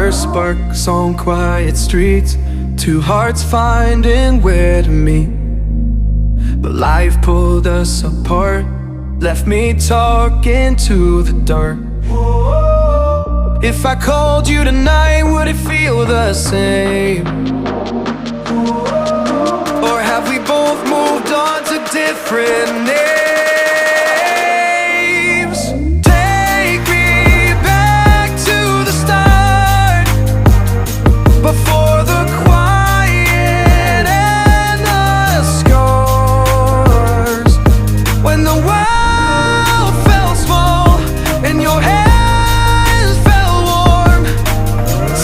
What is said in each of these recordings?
first sparks on quiet streets, two hearts finding where to meet. But life pulled us apart, left me talking to the dark. If I called you tonight, would it feel the same? Or have we both moved on to different names? Take me back to the start, before the quiet and the scars. When the world felt small and your hands felt warm.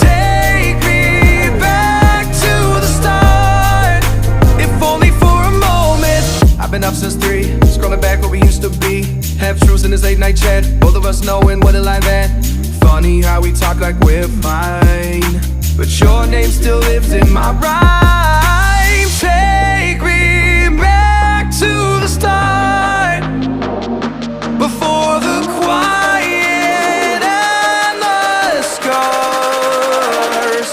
Take me back to the start, if only for a moment. I've been up since 3, scrolling back where we used to be. Half truths in this late night chat, both of us knowing what it like that. Funny how we talk like we're fine, but your name still lives in my rhyme. Take me back to the start, before the quiet and the scars.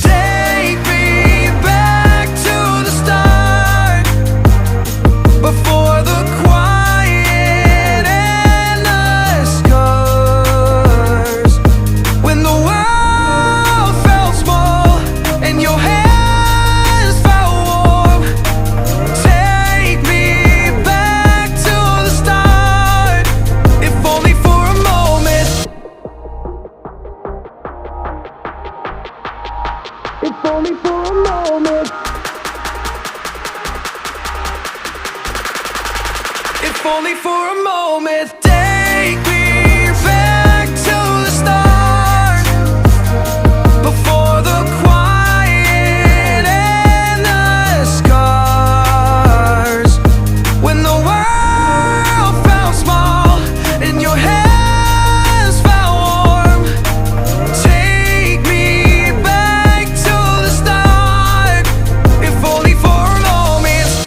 Take me back to the start, before the quiet and the scars. When the world felt small and your hands felt warm. Take me back to the start, if only for a moment. If only for a moment. If only for a moment. Take me back to the start, before the quiet and the scars. When the world felt small and your hands felt warm. Take me back to the start, if only for a moment.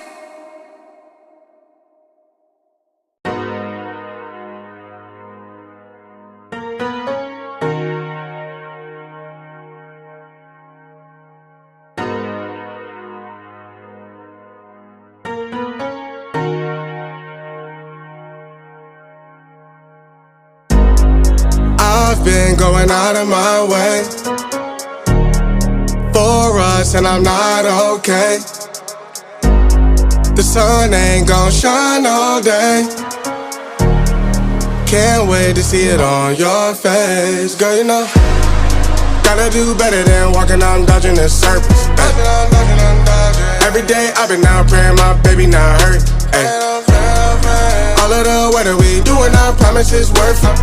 I've been going out of my way for us, and I'm not okay. The sun ain't gon' shine all day. Can't wait to see it on your face. Girl, you know, gotta do better than walking on dodging in circles. Every day I've been out praying my baby not hurt. All of the weather we doing, I promise it's worth it.